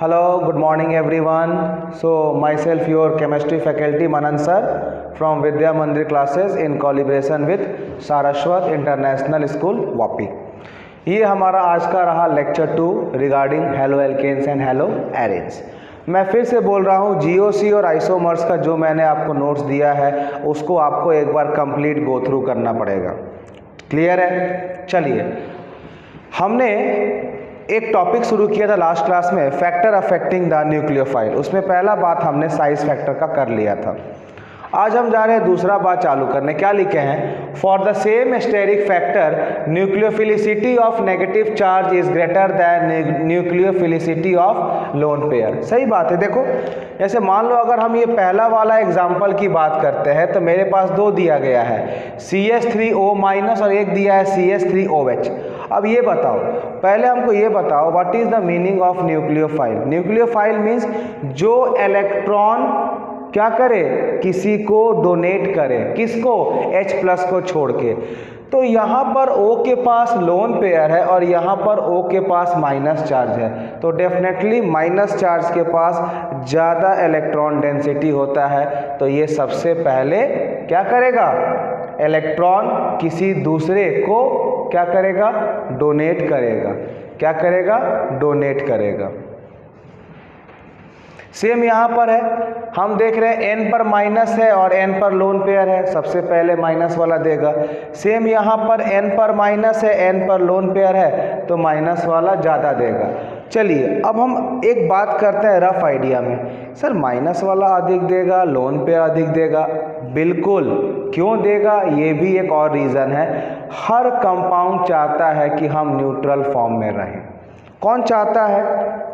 Hello, good morning everyone. So myself your chemistry faculty Manan sir from Vidya Mandir classes in collaboration with Saraswat International School Vapi. ये हमारा आज का रहा lecture 2 regarding haloalkanes and haloarenes. मैं फिर से बोल रहा हूँ जीओसी और आइसोमर्स का जो मैंने आपको नोट्स दिया है उसको आपको एक बार कंप्लीट गो थ्रू करना पड़ेगा। क्लियर है? चलिए, हमने एक टॉपिक शुरू किया था लास्ट क्लास में, फैक्टर अफेक्टिंग द न्यूक्लियोफाइल। उसमें पहला बात हमने साइज फैक्टर का कर लिया था। आज हम जा रहे हैं दूसरा बात चालू करने। क्या लिखे हैं? For the same steric factor nucleophilicity of negative charge is greater than nucleophilicity of lone pair. सही बात है। देखो, जैसे मान लो अगर हम ये पहला वाला एग्जाम्पल की बात करते हैं तो मेरे पास दो दिया गया है, CH3O- और एक दिया है CH3OH। अब ये बताओ, पहले हमको ये बताओ what is the meaning of nucleophile. Nucleophile means जो इलेक्ट्रॉन क्या करे, किसी को डोनेट करे। किसको? H+ को छोड़ के। तो यहाँ पर O के पास लोन पेयर है और यहाँ पर O के पास माइनस चार्ज है, तो डेफिनेटली माइनस चार्ज के पास ज़्यादा इलेक्ट्रॉन डेंसिटी होता है। तो ये सबसे पहले क्या करेगा? इलेक्ट्रॉन किसी दूसरे को क्या करेगा? डोनेट करेगा। क्या करेगा? डोनेट करेगा। सेम यहाँ पर है, हम देख रहे हैं N पर माइनस है और N पर लोन पेयर है, सबसे पहले माइनस वाला देगा। सेम यहाँ पर N पर माइनस है, N पर लोन पेयर है, तो माइनस वाला ज़्यादा देगा। चलिए, अब हम एक बात करते हैं रफ आइडिया में। सर, माइनस वाला अधिक देगा, लोन पेयर अधिक देगा। बिल्कुल, क्यों देगा? ये भी एक और रीज़न है। हर कंपाउंड चाहता है कि हम न्यूट्रल फॉर्म में रहें। कौन चाहता है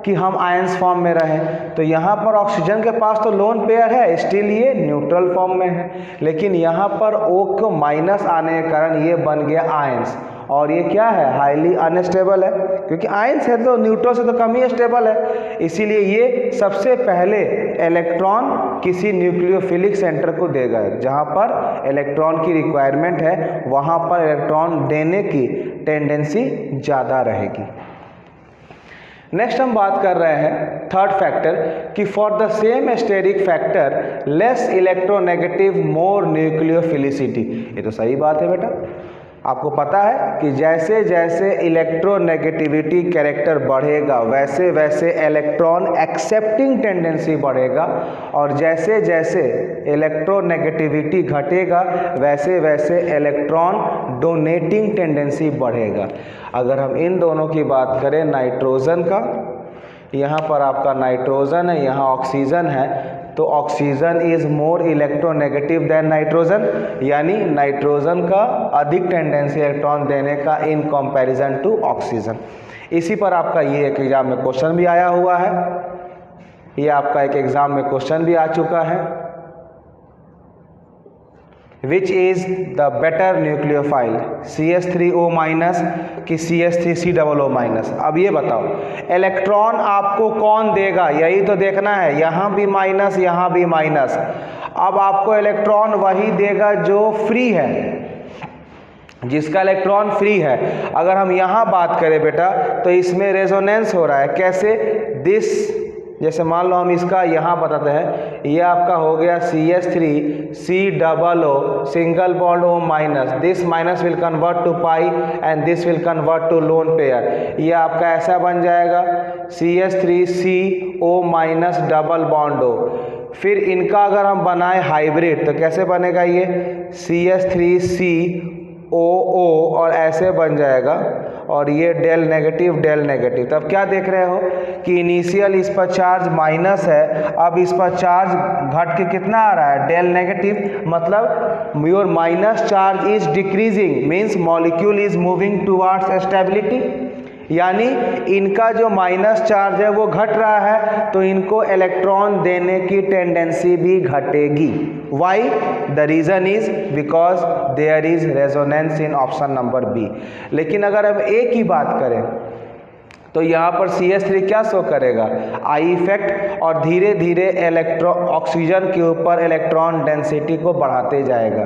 कि हम आयंस फॉर्म में रहें? तो यहाँ पर ऑक्सीजन के पास तो लोन पेयर है, स्टिल ये न्यूट्रल फॉर्म में है, लेकिन यहाँ पर O को माइनस आने के कारण ये बन गया आयंस, और ये क्या है? हाईली अनस्टेबल है, क्योंकि आयंस है तो न्यूट्रल से तो कम ही स्टेबल है। इसीलिए ये सबसे पहले इलेक्ट्रॉन किसी न्यूक्लियोफिलिक सेंटर को देगा। जहाँ पर इलेक्ट्रॉन की रिक्वायरमेंट है वहाँ पर इलेक्ट्रॉन देने की टेंडेंसी ज़्यादा रहेगी। नेक्स्ट हम बात कर रहे हैं थर्ड फैक्टर कि for the same steric factor less electronegative more nucleophilicity. ये तो सही बात है बेटा। आपको पता है कि जैसे जैसे इलेक्ट्रोनेगेटिविटी कैरेक्टर बढ़ेगा वैसे वैसे इलेक्ट्रॉन एक्सेप्टिंग टेंडेंसी बढ़ेगा, और जैसे जैसे इलेक्ट्रोनेगेटिविटी घटेगा वैसे वैसे इलेक्ट्रॉन डोनेटिंग टेंडेंसी बढ़ेगा। अगर हम इन दोनों की बात करें, नाइट्रोजन का, यहाँ पर आपका नाइट्रोजन है, यहाँ ऑक्सीजन है, तो oxygen is more electronegative than nitrogen, यानी नाइट्रोजन का अधिक टेंडेंसी इलेक्ट्रॉन देने का इन कंपैरिजन टू ऑक्सीजन। इसी पर आपका ये एक एग्जाम में क्वेश्चन भी आया हुआ है, ये आपका एक एग्जाम में क्वेश्चन भी आ चुका है। Which is the better nucleophile, CH3O- कि CH3COO-? अब ये बताओ, इलेक्ट्रॉन आपको कौन देगा? यही तो देखना है। यहाँ भी माइनस, यहाँ भी माइनस। अब आपको इलेक्ट्रॉन वही देगा जो फ्री है, जिसका इलेक्ट्रॉन फ्री है। अगर हम यहाँ बात करें बेटा तो इसमें रेजोनेंस हो रहा है। कैसे? दिस, जैसे मान लो हम इसका यहाँ बताते हैं, ये आपका हो गया CH3COO single bond O-, this minus will convert to pi and this will convert to lone pair. ये आपका ऐसा बन जाएगा CH3CO- डबल बॉन्ड O। फिर इनका अगर हम बनाए हाइब्रिड तो कैसे बनेगा? ये CH3COO और ऐसे बन जाएगा, और ये डेल नेगेटिव डेल नेगेटिव। तब क्या देख रहे हो कि इनिशियल इस पर चार्ज माइनस है, अब इस पर चार्ज घट के कितना आ रहा है? Del negative. मतलब your minus charge is decreasing, means molecule is moving towards stability, यानी इनका जो माइनस चार्ज है वो घट रहा है, तो इनको इलेक्ट्रॉन देने की टेंडेंसी भी घटेगी। Why? The reason is because there is resonance in option number B. लेकिन अगर हम ए की बात करें तो यहाँ पर CH3 क्या शो करेगा, आई इफेक्ट, और धीरे धीरे ऑक्सीजन के ऊपर इलेक्ट्रॉन डेंसिटी को बढ़ाते जाएगा।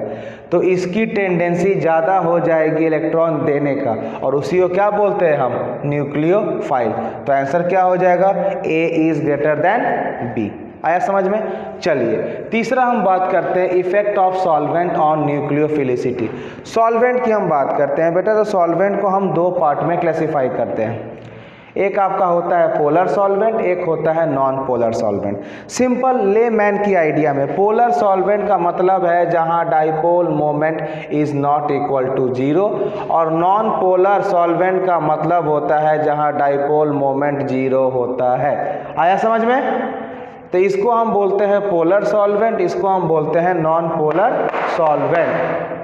तो इसकी टेंडेंसी ज़्यादा हो जाएगी इलेक्ट्रॉन देने का, और उसी को क्या बोलते हैं हम, न्यूक्लियोफाइल। तो आंसर क्या हो जाएगा, A is greater than B। आया समझ में। चलिए तीसरा हम बात करते हैं effect of solvent on nucleophilicity. Solvent की हम बात करते हैं बेटा, तो सॉल्वेंट को हम दो पार्ट में क्लासिफाई करते हैं। एक आपका होता है पोलर सॉल्वेंट, एक होता है non polar solvent. Simple layman की आइडिया में पोलर सॉल्वेंट का मतलब है जहां dipole moment is not equal to 0, और नॉन पोलर सॉल्वेंट का मतलब होता है जहां डाइपोल मोमेंट 0 होता है। आया समझ में। तो इसको हम बोलते हैं पोलर सॉल्वेंट, इसको हम बोलते हैं नॉन पोलर सॉल्वेंट।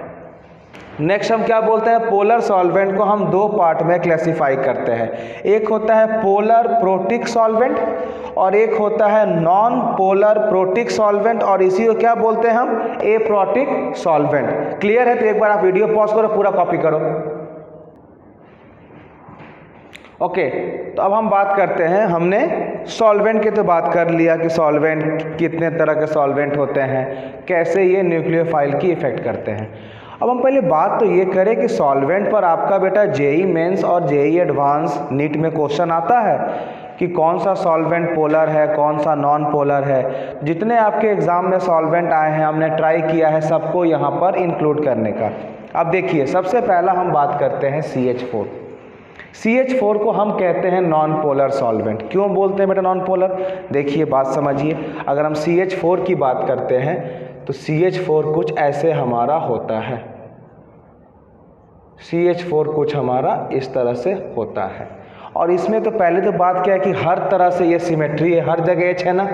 नेक्स्ट हम क्या बोलते हैं, पोलर सॉल्वेंट को हम दो पार्ट में क्लासिफाई करते हैं। एक होता है पोलर प्रोटिक सॉल्वेंट और एक होता है नॉन पोलर प्रोटिक सॉल्वेंट, और इसी को क्या बोलते हैं हम, एप्रोटिक सॉल्वेंट। क्लियर है। तो एक बार आप वीडियो पॉज करो, पूरा कॉपी करो। ओके, तो अब हम बात करते हैं, हमने सॉल्वेंट की तो बात कर लिया कि सॉल्वेंट कितने तरह के सॉल्वेंट होते हैं, कैसे ये न्यूक्लियोफाइल की इफेक्ट करते हैं। अब हम पहले बात तो ये करें कि सॉल्वेंट पर आपका बेटा जेईई मेंस और जेईई एडवांस नीट में क्वेश्चन आता है कि कौन सा सॉल्वेंट पोलर है, कौन सा नॉन पोलर है। जितने आपके एग्जाम में सॉल्वेंट आए हैं हमने ट्राई किया है सबको यहाँ पर इंक्लूड करने का। अब देखिए सबसे पहला हम बात करते हैं CH4। CH4 को हम कहते हैं नॉन पोलर सॉल्वेंट। क्यों बोलते हैं बेटा नॉन पोलर, देखिए बात समझिए। अगर हम CH4 की बात करते हैं तो CH4 कुछ ऐसे हमारा होता है, CH4 कुछ हमारा इस तरह से होता है। और इसमें तो पहले तो बात क्या है कि हर तरह से ये सिमेट्री है, हर जगह H है ना,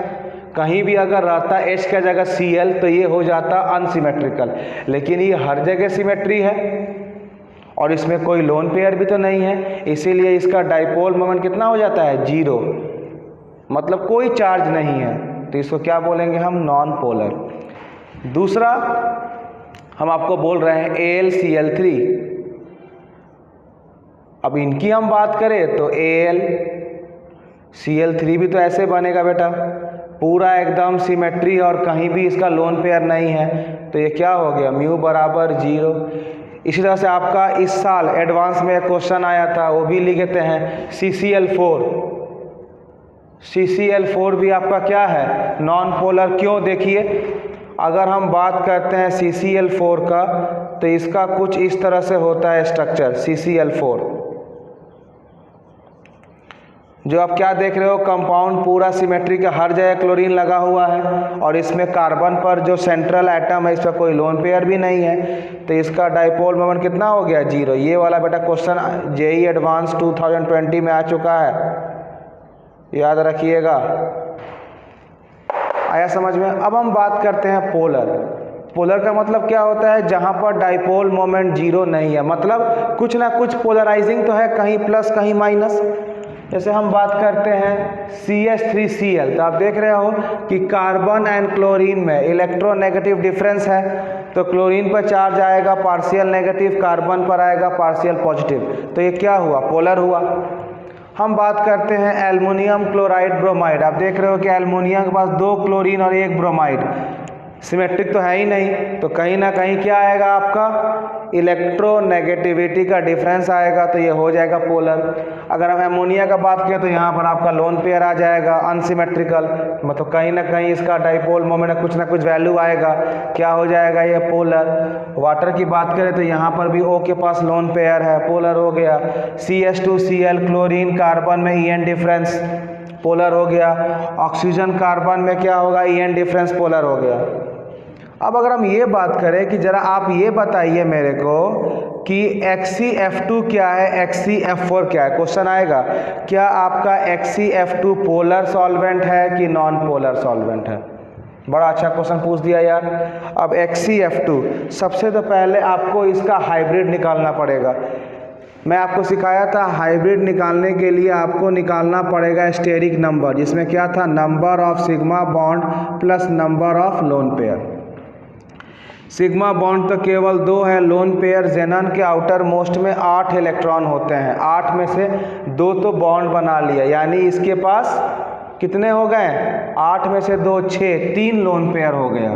कहीं भी अगर रहता H की जगह Cl तो ये हो जाता अनसिमेट्रिकल, लेकिन ये हर जगह सिमेट्री है और इसमें कोई लोन पेयर भी तो नहीं है, इसीलिए इसका डाइपोल मोमेंट कितना हो जाता है, 0, मतलब कोई चार्ज नहीं है। तो इसको क्या बोलेंगे हम, नॉन पोलर। दूसरा हम आपको बोल रहे हैं AlCl3। अब इनकी हम बात करें तो AlCl3 भी तो ऐसे बनेगा बेटा, पूरा एकदम सिमेट्री और कहीं भी इसका लोन पेयर नहीं है, तो ये क्या हो गया, म्यू बराबर 0। इसी तरह से आपका इस साल एडवांस में एक क्वेश्चन आया था, वो भी लिखते हैं CCl4। CCl4 भी आपका क्या है, नॉन पोलर। क्यों, देखिए अगर हम बात करते हैं CCl4 का तो इसका कुछ इस तरह से होता है स्ट्रक्चर CCl4, जो आप क्या देख रहे हो, कंपाउंड पूरा सिमेट्री का, हर जगह क्लोरीन लगा हुआ है और इसमें कार्बन पर जो सेंट्रल एटम है इस पर कोई लोन पेयर भी नहीं है, तो इसका डाइपोल मोमेंट कितना हो गया, 0। ये वाला बेटा क्वेश्चन जेईई एडवांस 2020 में आ चुका है, याद रखिएगा। आया समझ में। अब हम बात करते हैं पोलर। पोलर का मतलब क्या होता है, जहां पर डाइपोल मोमेंट 0 नहीं है, मतलब कुछ ना कुछ पोलराइजिंग तो है, कहीं प्लस कहीं माइनस। जैसे हम बात करते हैं CH3Cl, तो आप देख रहे हो कि कार्बन एंड क्लोरीन में इलेक्ट्रोनेगेटिव डिफरेंस है, तो क्लोरीन पर चार्ज आएगा पार्शियल नेगेटिव, कार्बन पर आएगा पार्शियल पॉजिटिव, तो ये क्या हुआ, पोलर हुआ। हम बात करते हैं एल्युमिनियम क्लोराइड ब्रोमाइड। आप देख रहे हो कि एल्युमिनियम के पास 2 क्लोरीन और 1 ब्रोमाइड, सिमेट्रिक तो है ही नहीं, तो कहीं ना कहीं क्या आएगा, आपका इलेक्ट्रोनेगेटिविटी का डिफरेंस आएगा, तो ये हो जाएगा पोलर। अगर हम एमोनिया का बात करें तो यहाँ पर आपका लोन पेयर आ जाएगा अनसिमेट्रिकल, मतलब कहीं ना कहीं इसका डाइपोल मोमेंट कुछ ना कुछ वैल्यू आएगा, क्या हो जाएगा, ये पोलर। वाटर की बात करें तो यहाँ पर भी O के पास लोन पेयर है, पोलर हो गया। CH2Cl क्लोरीन कार्बन में EN डिफरेंस, पोलर हो गया। ऑक्सीजन कार्बन में क्या होगा, EN डिफरेंस, पोलर हो गया। अब अगर हम ये बात करें कि जरा आप ये बताइए मेरे को कि XeF2 क्या है, XeF4 क्या है, क्वेश्चन आएगा, क्या आपका XeF2 पोलर सॉल्वेंट है कि नॉन पोलर सॉल्वेंट है। बड़ा अच्छा क्वेश्चन पूछ दिया यार। अब XeF2, सबसे तो पहले आपको इसका हाइब्रिड निकालना पड़ेगा। मैं आपको सिखाया था हाइब्रिड निकालने के लिए आपको निकालना पड़ेगा स्टेरिक नंबर, जिसमें क्या था, number of sigma bond plus number of lone pair. Sigma bond तो केवल 2 है लोन पेयर। जेनन के आउटर मोस्ट में 8 इलेक्ट्रॉन होते हैं, 8 में से 2 तो बॉन्ड बना लिया, यानी इसके पास कितने हो गए? 8 में से 2 6, 3 लोन पेयर हो गया।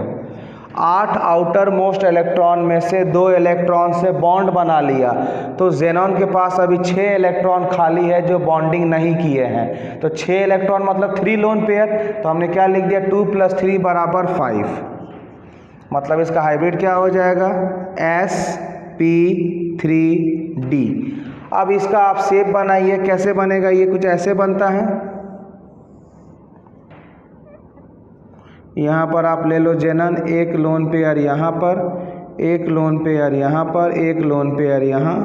8 आउटर मोस्ट इलेक्ट्रॉन में से 2 इलेक्ट्रॉन से बॉन्ड बना लिया, तो जेनॉन के पास अभी 6 इलेक्ट्रॉन खाली है जो बॉन्डिंग नहीं किए हैं। तो 6 इलेक्ट्रॉन मतलब 3 लोन पेयर, तो हमने क्या लिख दिया 2 + 3 = 5। मतलब इसका हाइब्रिड क्या हो जाएगा? sp3d। अब इसका आप शेप बनाइए, कैसे बनेगा? ये कुछ ऐसे बनता है। यहाँ पर आप ले लो जेनन, एक लोन पेयर यहाँ पर, एक लोन पेयर यहाँ पर, एक लोन पेयर यहाँ,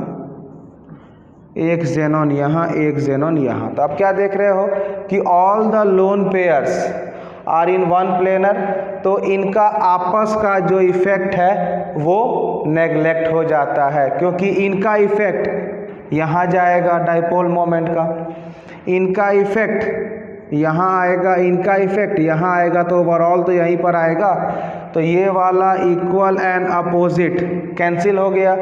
एक जेनॉन यहाँ, एक जेनॉन यहाँ। तो आप क्या देख रहे हो कि all the lone pairs are in one planar, तो इनका आपस का जो इफेक्ट है वो नेगलेक्ट हो जाता है, क्योंकि इनका इफेक्ट यहाँ जाएगा डाइपोल मोमेंट का, इनका इफेक्ट यहाँ आएगा, इनका इफेक्ट यहाँ आएगा, तो ओवरऑल तो यहीं पर आएगा। तो ये वाला इक्वल एंड अपोजिट कैंसिल हो गया।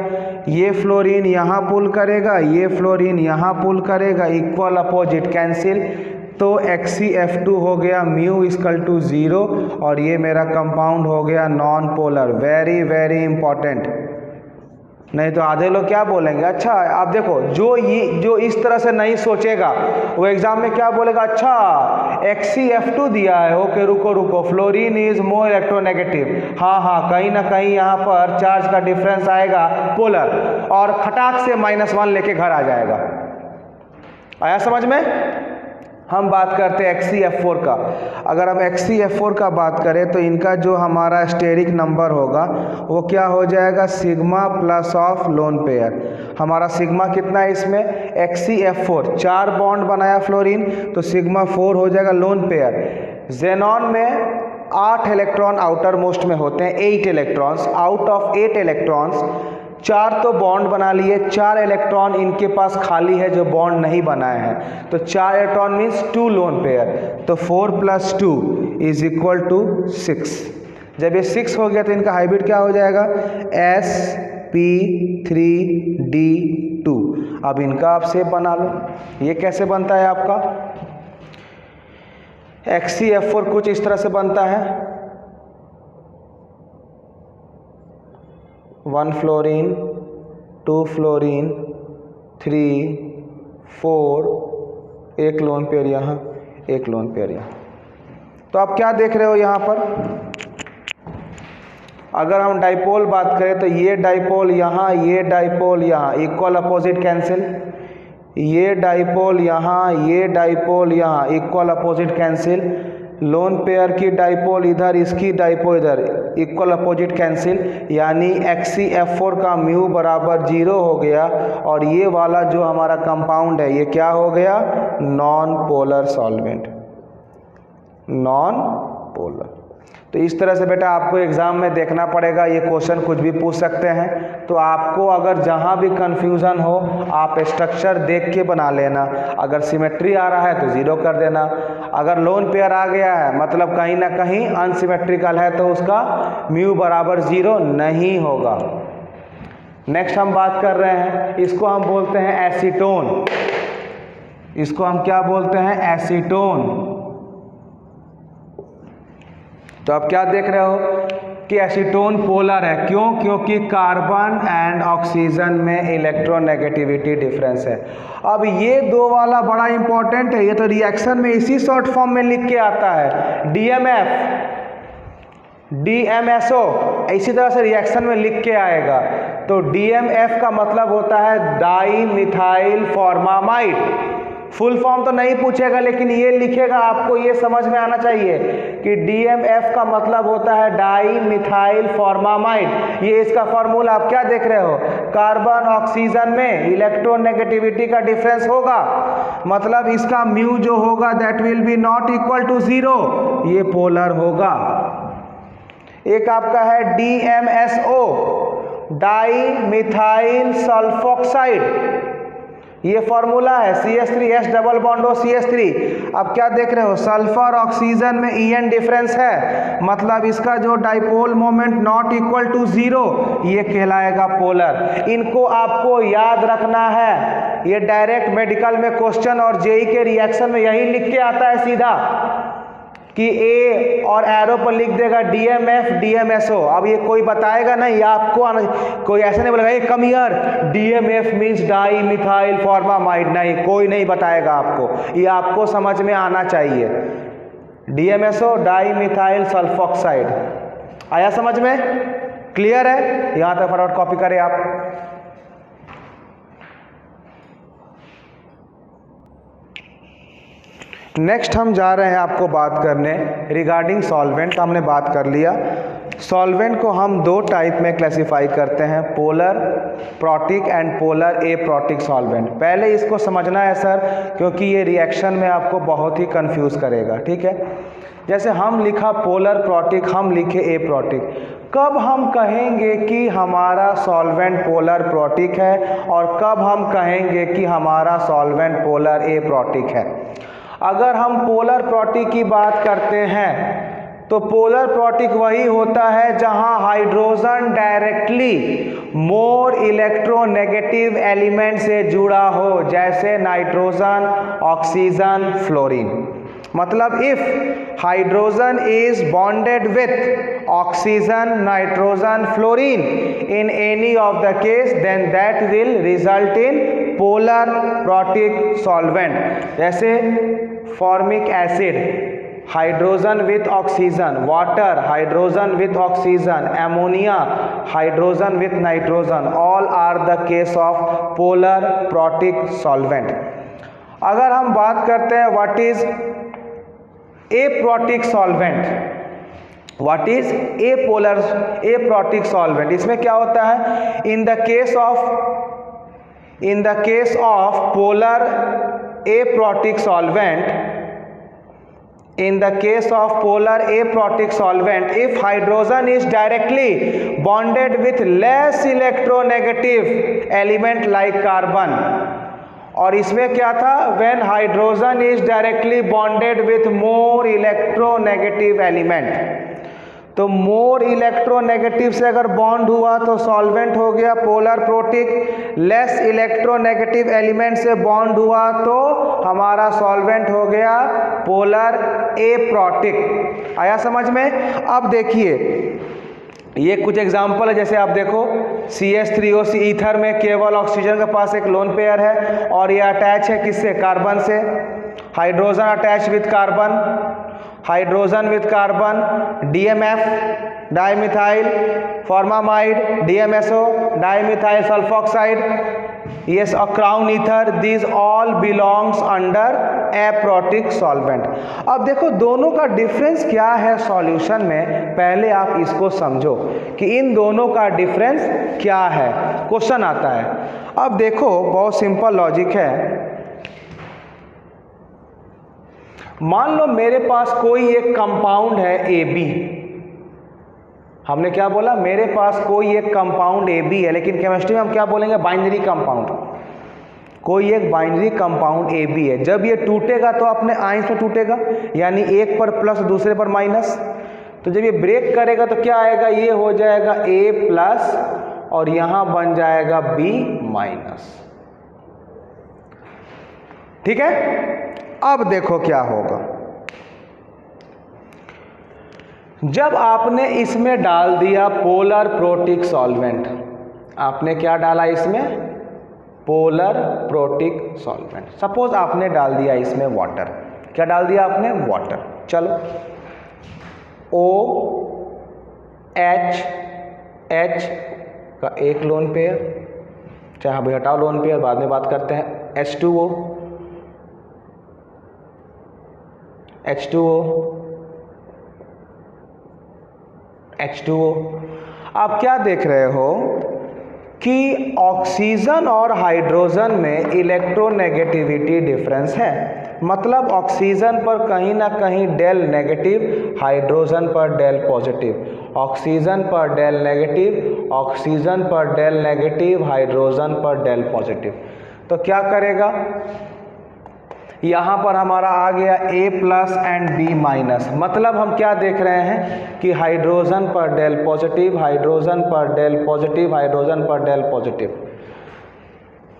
ये फ्लोरीन यहाँ पुल करेगा, ये फ्लोरीन यहाँ पुल करेगा, इक्वल अपोजिट कैंसिल। तो XeF2 हो गया μ = 0 और ये मेरा कंपाउंड हो गया non polar. Very very important. नहीं तो आधे लोग क्या बोलेंगे, अच्छा आप देखो जो इस तरह से नहीं सोचेगा वो एग्जाम में क्या बोलेगा, अच्छा XeF2 दिया है, ओके रुको फ्लोरीन इज मोर इलेक्ट्रोनेगेटिव। हाँ कहीं ना कहीं यहाँ पर चार्ज का डिफरेंस आएगा पोलर, और खटाक से -1 लेके घर आ जाएगा। आया समझ में? हम बात करते हैं XeF4 का। अगर हम XeF4 का बात करें तो इनका जो हमारा स्टेरिक नंबर होगा वो क्या हो जाएगा, sigma plus of lone pair. हमारा सिग्मा कितना है इसमें, XeF4 4 बॉन्ड बनाया फ्लोरीन, तो सिग्मा 4 हो जाएगा लोन पेयर। जेनॉन में 8 इलेक्ट्रॉन आउटर मोस्ट में होते हैं, 8 इलेक्ट्रॉन्स। आउट ऑफ 8 इलेक्ट्रॉन्स 4 तो बॉन्ड बना लिए, 4 इलेक्ट्रॉन इनके पास खाली है जो बॉन्ड नहीं बनाए हैं, तो 4 इलेक्ट्रॉन मीन्स 2 लोन पेयर। तो 4 + 2 = 6। जब ये 6 हो गया तो इनका हाइब्रिड क्या हो जाएगा, sp3d2। अब इनका आप शेप बना लो। ये कैसे बनता है आपका, XeF4 कुछ इस तरह से बनता है, 1 फ्लोरीन, 2 फ्लोरीन, 3, 4, एक लोन पेयर यहाँ, एक लोन पेयर यहाँ। तो आप क्या देख रहे हो यहाँ पर, अगर हम डाइपोल बात करें तो ये डाइपोल यहाँ, ये डाइपोल यहाँ, इक्वल अपोजिट कैंसिल। ये डाइपोल यहाँ, ये डाइपोल यहाँ, equal opposite cancel. Lone pair की डाइपोल इधर, इसकी डाइपोल इधर, इक्वल अपोजिट कैंसिल। यानी XeF4 का μ = 0 हो गया, और ये वाला जो हमारा कंपाउंड है ये क्या हो गया, non polar solvent, non polar. तो इस तरह से बेटा आपको एग्ज़ाम में देखना पड़ेगा, ये क्वेश्चन कुछ भी पूछ सकते हैं। तो आपको अगर जहाँ भी कन्फ्यूज़न हो आप स्ट्रक्चर देख के बना लेना। अगर सिमेट्री आ रहा है तो 0 कर देना, अगर लोन पेयर आ गया है मतलब कहीं ना कहीं अनसिमेट्रिकल है तो उसका μ = 0 नहीं होगा। नेक्स्ट हम बात कर रहे हैं, इसको हम बोलते हैं एसीटोन। इसको हम क्या बोलते हैं, एसीटोन। तो आप क्या देख रहे हो कि एसीटोन पोलर है, क्यों? क्योंकि कार्बन एंड ऑक्सीजन में इलेक्ट्रोनेगेटिविटी डिफरेंस है। अब ये 2 वाला बड़ा इंपॉर्टेंट है, ये तो रिएक्शन में इसी शॉर्ट फॉर्म में लिख के आता है, DMF, DMSO, इसी तरह से रिएक्शन में लिख के आएगा। तो DMF का मतलब होता है di methyl formamide. Full form तो नहीं पूछेगा लेकिन ये लिखेगा, आपको ये समझ में आना चाहिए कि DMF का मतलब होता है डाई मिथाइल फॉर्मामाइड। ये इसका फॉर्मूला आप क्या देख रहे हो, कार्बन ऑक्सीजन में इलेक्ट्रोनेगेटिविटी का डिफरेंस होगा, मतलब इसका म्यू जो होगा that will be not equal to 0, ये पोलर होगा। एक आपका है DMSO, डाई मिथाइल सल्फोक्साइड। ये फॉर्मूला है CH3 H डबल बॉन्ड हो CH3। अब क्या देख रहे हो, सल्फर ऑक्सीजन में EN डिफरेंस है, मतलब इसका जो dipole moment not equal to 0, ये कहलाएगा पोलर। इनको आपको याद रखना है, ये डायरेक्ट मेडिकल में क्वेश्चन और जेई के रिएक्शन में यही लिख के आता है सीधा कि ए और एरो पर लिख देगा DMF DMSO। अब ये कोई बताएगा नहीं आपको, कोई ऐसे नहीं बोलेगा ये come here DMF means di methyl formamide, नहीं, कोई नहीं बताएगा आपको, ये आपको समझ में आना चाहिए। DMSO डाई मिथाइल सल्फोक्साइड, आया समझ में? क्लियर है? यहाँ तक फटाफट कॉपी करें आप। नेक्स्ट हम जा रहे हैं आपको बात करने रिगार्डिंग सॉल्वेंट का। हमने बात कर लिया, सॉल्वेंट को हम दो टाइप में क्लासिफाई करते हैं, polar protic and polar aprotic solvent. पहले इसको समझना है सर, क्योंकि ये रिएक्शन में आपको बहुत ही कंफ्यूज करेगा, ठीक है। जैसे हम लिखा पोलर प्रोटिक, हम लिखे एप्रोटिक। कब हम कहेंगे कि हमारा सॉल्वेंट पोलर प्रोटिक है और कब हम कहेंगे कि हमारा सॉल्वेंट पोलर एप्रोटिक है? अगर हम पोलर प्रोटिक की बात करते हैं तो पोलर प्रोटिक वही होता है जहां hydrogen directly more electronegative element से जुड़ा हो, जैसे नाइट्रोजन, ऑक्सीजन, फ्लोरीन। मतलब if hydrogen is bonded with oxygen, nitrogen, fluorine in any of the case, then that will result in polar protic solvent। जैसे formic acid hydrogen with oxygen, water hydrogen with oxygen, ammonia hydrogen with nitrogen, all are the case of polar protic solvent. अगर हम बात करते हैं what is aprotic solvent, what is aprotic solvent, इसमें क्या होता है? In the case of polar aprotic solvent, in the case of polar aprotic solvent, if hydrogen is directly bonded with less electronegative element like carbon, और इसमें क्या था? when hydrogen is directly bonded with more electronegative element, तो more electronegative से अगर bond हुआ तो solvent हो गया polar protic, less electronegative element से बॉन्ड हुआ तो हमारा सॉल्वेंट हो गया पोलर एप्रोटिक। आया समझ में? अब देखिए ये कुछ एग्जाम्पल है, जैसे आप देखो CH3OC ईथर में केवल ऑक्सीजन के पास एक लोन पेयर है और ये अटैच है किससे? कार्बन से। Hydrogen attach with carbon, hydrogen with carbon, DMF dimethyl formamide, DMSO dimethyl sulphoxide, yes, a crown ether, these all belongs under aprotic solvent। अब देखो दोनों का डिफरेंस क्या है सॉल्यूशन में, पहले आप इसको समझो कि इन दोनों का डिफरेंस क्या है, क्वेश्चन आता है। अब देखो बहुत सिंपल लॉजिक है, मान लो मेरे पास कोई एक कंपाउंड है AB, हमने क्या बोला? मेरे पास कोई एक कंपाउंड AB है, लेकिन केमिस्ट्री में हम क्या बोलेंगे? Binary compound. कोई एक बाइनरी कंपाउंड AB है, जब ये टूटेगा तो अपने आयंस में टूटेगा, यानी एक पर प्लस दूसरे पर माइनस। तो जब ये ब्रेक करेगा तो क्या आएगा? ये हो जाएगा A प्लस और यहां बन जाएगा B माइनस, ठीक है। अब देखो क्या होगा, जब आपने इसमें डाल दिया पोलर प्रोटिक सॉल्वेंट, आपने क्या डाला इसमें? Polar protic solvent. सपोज आपने डाल दिया इसमें वाटर, क्या डाल दिया आपने? वाटर। चलो OH का एक लोन पेयर, चाहे अभी हटाओ लोन पेयर, बाद में बात करते हैं। H2O आप क्या देख रहे हो कि ऑक्सीजन और हाइड्रोजन में इलेक्ट्रोनेगेटिविटी डिफरेंस है, मतलब ऑक्सीजन पर कहीं ना कहीं डेल नेगेटिव, हाइड्रोजन पर डेल पॉजिटिव, ऑक्सीजन पर डेल नेगेटिव, ऑक्सीजन पर डेल नेगेटिव, हाइड्रोजन पर डेल पॉजिटिव। तो क्या करेगा, यहाँ पर हमारा आ गया A plus and B minus. मतलब हम क्या देख रहे हैं कि हाइड्रोजन पर डेल पॉजिटिव, हाइड्रोजन पर डेल पॉजिटिव, हाइड्रोजन पर डेल पॉजिटिव,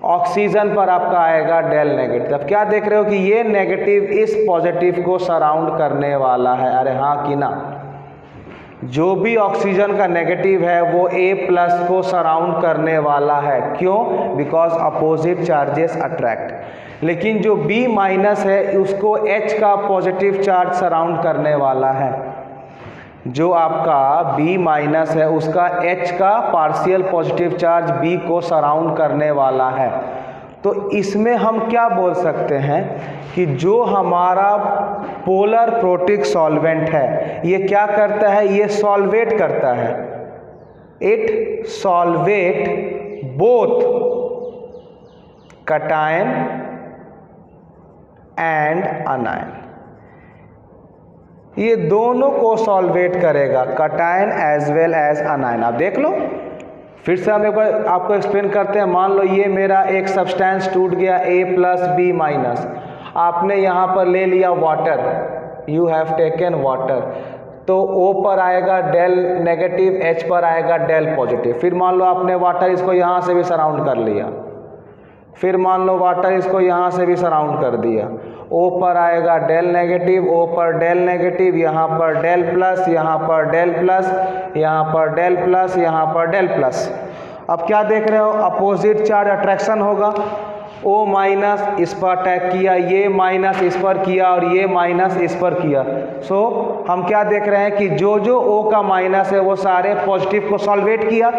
ऑक्सीजन पर आपका आएगा डेल नेगेटिव। अब क्या देख रहे हो कि ये नेगेटिव इस पॉजिटिव को सराउंड करने वाला है। अरे हाँ कि ना, जो भी ऑक्सीजन का नेगेटिव है वो A प्लस को सराउंड करने वाला है। क्यों? Because opposite charges attract. लेकिन जो B माइनस है उसको H का पॉजिटिव चार्ज सराउंड करने वाला है। जो आपका B माइनस है उसका H का पार्शियल पॉजिटिव चार्ज B को सराउंड करने वाला है। तो इसमें हम क्या बोल सकते हैं कि जो हमारा पोलर प्रोटिक सॉल्वेंट है ये क्या करता है, ये सॉल्वेट करता है। It solvate both cation and anion, ये दोनों को सॉल्वेट करेगा, cation as well as anion. आप देख लो, फिर से हम एक बार आपको एक्सप्लेन करते हैं। मान लो ये मेरा एक सब्सटेंस टूट गया A प्लस B माइनस, आपने यहाँ पर ले लिया water, you have taken water, तो O पर आएगा डेल नेगेटिव, H पर आएगा डेल पॉजिटिव। फिर मान लो आपने वाटर इसको यहाँ से भी सराउंड कर लिया, फिर मान लो वाटर इसको यहाँ से भी सराउंड कर दिया, O पर आएगा डेल नेगेटिव, O पर डेल नेगेटिव, यहाँ पर डेल प्लस, यहाँ पर डेल प्लस, यहाँ पर डेल प्लस, यहाँ पर डेल प्लस। अब क्या देख रहे हो, अपोजिट चार्ज अट्रैक्शन होगा। O माइनस इस पर अटैक किया, ये माइनस इस पर किया और ये माइनस इस पर किया। सो हम क्या देख रहे हैं कि जो जो O का माइनस है वो सारे पॉजिटिव को सॉल्वेट किया।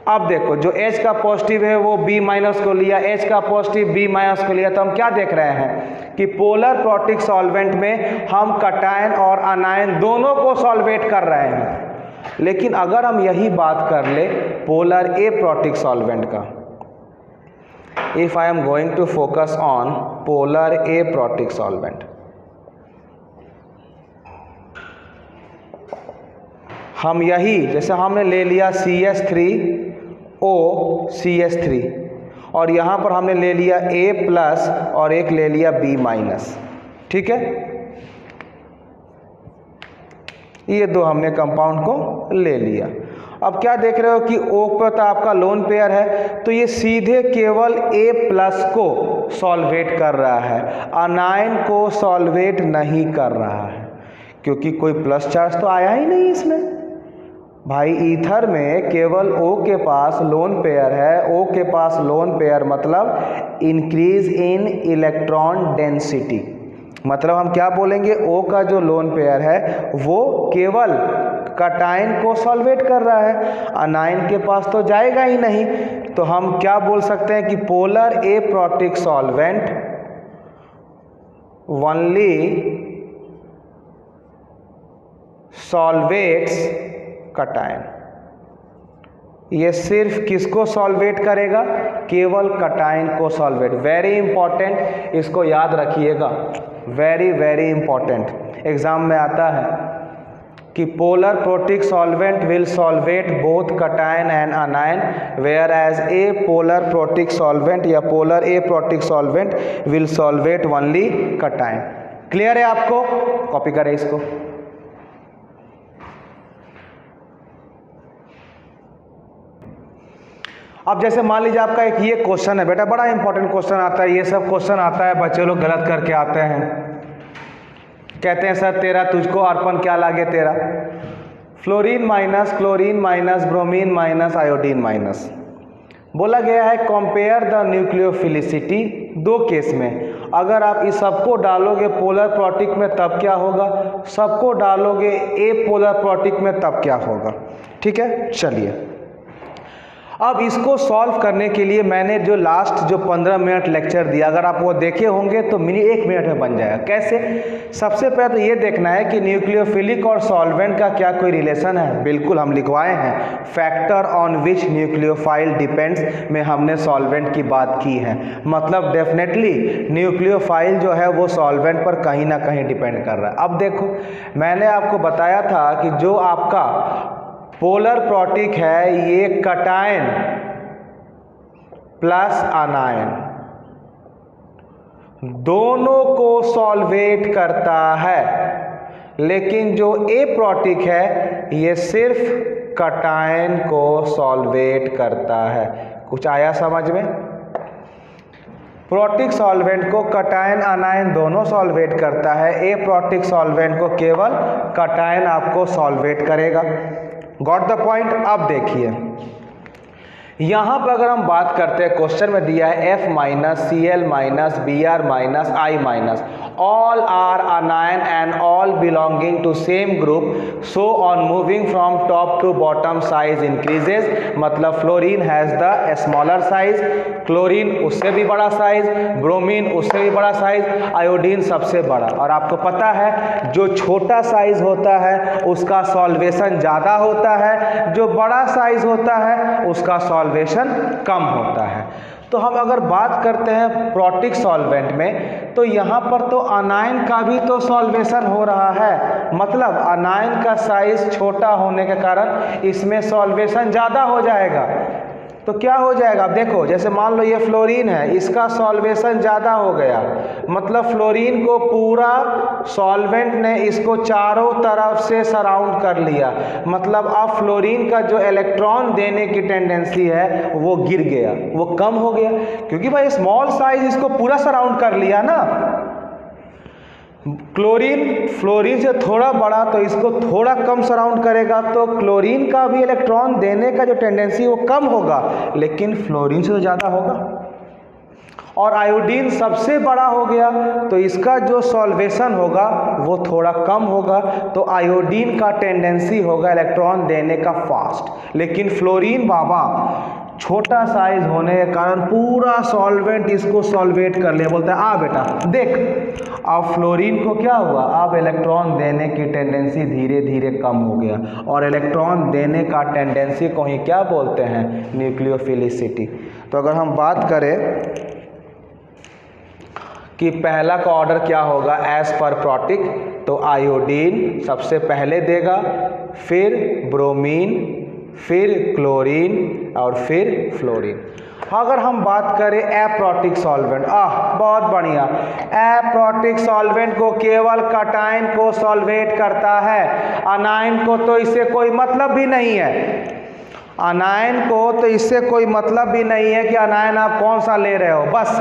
अब देखो जो H का पॉजिटिव है वो B माइनस को लिया, H का पॉजिटिव B माइनस को लिया। तो हम क्या देख रहे हैं कि पोलर प्रोटिक सॉल्वेंट में हम कटायन और अनायन दोनों को सॉल्वेट कर रहे हैं। लेकिन अगर हम यही बात कर ले पोलर ए प्रोटिक सॉल्वेंट का, if I am going to focus on polar aprotic solvent, हम यही जैसे हमने ले लिया CH3O CH3 और यहाँ पर हमने ले लिया A प्लस और एक ले लिया B माइनस, ठीक है। ये दो हमने कंपाउंड को ले लिया। अब क्या देख रहे हो कि O पर तो आपका लोन पेयर है, तो ये सीधे केवल A प्लस को सॉल्वेट कर रहा है, अनायन को सॉल्वेट नहीं कर रहा है, क्योंकि कोई प्लस चार्ज तो आया ही नहीं इसमें। भाई ईथर में केवल O के पास लोन पेयर है, O के पास लोन पेयर मतलब इंक्रीज इन इलेक्ट्रॉन डेंसिटी। मतलब हम क्या बोलेंगे, O का जो लोन पेयर है वो केवल कटायन को सॉल्वेट कर रहा है, अनायन के पास तो जाएगा ही नहीं। तो हम क्या बोल सकते हैं कि polar aprotic solvent only सॉल्वेट्स cation. ये सिर्फ किसको सॉल्वेट करेगा, केवल कटायन को सॉल्वेट। वेरी इंपॉर्टेंट, इसको याद रखिएगा, वेरी वेरी इंपॉर्टेंट। एग्जाम में आता है कि polar protic solvent will solvate both cation and anion, whereas a polar protic solvent या polar aprotic solvent will solvate only cation. Clear है आपको? कॉपी करें इसको। अब जैसे मान लीजिए आपका एक ये क्वेश्चन है बेटा, बड़ा इंपॉर्टेंट क्वेश्चन आता है, ये सब क्वेश्चन आता है बच्चे लोग गलत करके आते हैं। कहते हैं सर तेरा तुझको अर्पण क्या लागे तेरा, fluorine minus, chlorine minus, bromine minus, iodine minus. बोला गया है कंपेयर द न्यूक्लियोफिलिसिटी। दो केस में अगर आप इस सबको डालोगे पोलर प्रोटिक में तब क्या होगा, सबको डालोगे ए पोलर प्रोटिक में तब क्या होगा। ठीक है, चलिए अब इसको सॉल्व करने के लिए मैंने जो लास्ट जो 15 मिनट लेक्चर दिया, अगर आप वो देखे होंगे तो मिनी 1 मिनट में बन जाएगा। कैसे? सबसे पहले तो ये देखना है कि न्यूक्लियोफिलिक और सॉल्वेंट का क्या कोई रिलेशन है। बिल्कुल हम लिखवाए हैं, factor on which nucleophile depends में हमने सॉल्वेंट की बात की है। मतलब डेफिनेटली न्यूक्लियोफाइल जो है वो सॉल्वेंट पर कहीं ना कहीं डिपेंड कर रहा है। अब देखो मैंने आपको बताया था कि जो आपका पोलर प्रोटिक है ये कटायन प्लस अनायन, दोनों को सॉल्वेट करता है, लेकिन जो एप्रोटिक है ये सिर्फ कटायन को सॉल्वेट करता है। कुछ आया समझ में? प्रोटिक सॉल्वेंट को कटायन आनायन दोनों सॉल्वेट करता है, एप्रोटिक सॉल्वेंट को केवल कटायन आपको सॉल्वेट करेगा। Got the point? अब देखिए यहाँ पर अगर हम बात करते हैं, क्वेश्चन में दिया है F minus Cl minus Br minus I minus all are anion and all belonging to same group, so on moving from top to bottom size increases, मतलब fluorine has the smaller size, chlorine उससे भी बड़ा size, bromine उससे भी बड़ा size, iodine सबसे बड़ा। और आपको पता है जो छोटा साइज होता है उसका सॉल्वेशन ज़्यादा होता है, जो बड़ा साइज होता है उसका सॉल्वेशन कम होता है। तो हम अगर बात करते हैं प्रोटिक सॉल्वेंट में, तो यहाँ पर तो अनायन का भी तो सॉल्वेशन हो रहा है, मतलब अनायन का साइज छोटा होने के कारण इसमें सॉल्वेशन ज़्यादा हो जाएगा। तो क्या हो जाएगा? अब देखो, जैसे मान लो ये फ्लोरीन है, इसका सॉल्वेशन ज़्यादा हो गया, मतलब फ्लोरीन को पूरा सॉल्वेंट ने इसको चारों तरफ से सराउंड कर लिया, मतलब अब फ्लोरीन का जो इलेक्ट्रॉन देने की टेंडेंसी है वो गिर गया, वो कम हो गया, क्योंकि भाई स्मॉल साइज इसको पूरा सराउंड कर लिया ना। क्लोरीन फ्लोरीन से थोड़ा बड़ा तो इसको थोड़ा कम सराउंड करेगा, तो क्लोरीन का भी इलेक्ट्रॉन देने का जो टेंडेंसी वो कम होगा, लेकिन फ्लोरीन से तो ज़्यादा होगा। और आयोडीन सबसे बड़ा हो गया तो इसका जो सॉल्वेशन होगा वो थोड़ा कम होगा, तो आयोडीन का टेंडेंसी होगा इलेक्ट्रॉन देने का फास्ट, लेकिन फ्लोरीन बाबा छोटा साइज होने के कारण पूरा सॉल्वेंट इसको सॉल्वेट कर लिया। बोलता है आ बेटा देख, अब फ्लोरीन को क्या हुआ, अब इलेक्ट्रॉन देने की टेंडेंसी धीरे धीरे कम हो गया, और इलेक्ट्रॉन देने का टेंडेंसी को ही क्या बोलते हैं? न्यूक्लियोफिलिसिटी। तो अगर हम बात करें कि पहला का ऑर्डर क्या होगा एज पर प्रोटिक, तो आयोडीन सबसे पहले देगा, फिर ब्रोमीन, फिर क्लोरीन और फिर फ्लोरीन। अगर हम बात करें एप्रोटिक सॉल्वेंट, बहुत बढ़िया, एप्रोटिक सॉल्वेंट को केवल कटायन को सॉल्वेट करता है, अनायन को तो इससे कोई मतलब भी नहीं है, अनायन को तो इससे कोई मतलब भी नहीं है कि अनायन आप कौन सा ले रहे हो, बस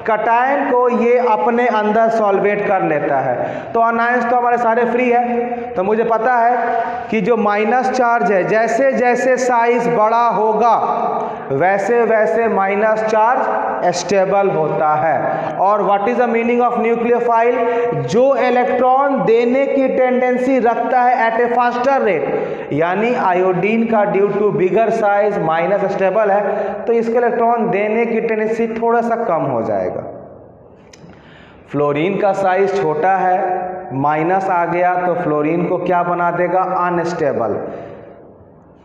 कटायन को ये अपने अंदर सॉल्वेट कर लेता है। तो अनायंस तो हमारे सारे फ्री है, तो मुझे पता है कि जो माइनस चार्ज है जैसे जैसे साइज बड़ा होगा वैसे वैसे माइनस चार्ज स्टेबल होता है। और what is the meaning of nucleophile? जो इलेक्ट्रॉन देने की टेंडेंसी रखता है एट ए फास्टर रेट, यानी आयोडीन का due to bigger size minus stable है, तो इसके इलेक्ट्रॉन देने की टेंडेंसी थोड़ा सा कम हो जाएगा। फ्लोरीन का साइज छोटा है, माइनस आ गया तो फ्लोरीन को क्या बना देगा? अनस्टेबल।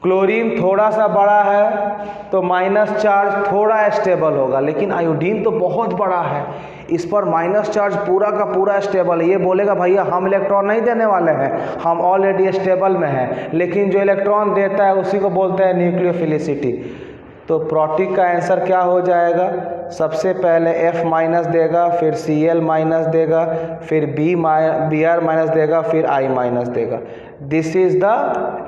क्लोरीन थोड़ा सा बड़ा है तो माइनस चार्ज थोड़ा स्टेबल होगा, लेकिन आयोडीन तो बहुत बड़ा है, इस पर माइनस चार्ज पूरा का पूरा स्टेबल है। ये बोलेगा भैया हम इलेक्ट्रॉन नहीं देने वाले हैं, हम ऑलरेडी स्टेबल में हैं, लेकिन जो इलेक्ट्रॉन देता है उसी को बोलते हैं न्यूक्लियोफिलिसिटी। तो प्रोटिक का आंसर क्या हो जाएगा? सबसे पहले F माइनस देगा, फिर Cl माइनस देगा, फिर Br माइनस देगा, फिर I माइनस देगा। This is the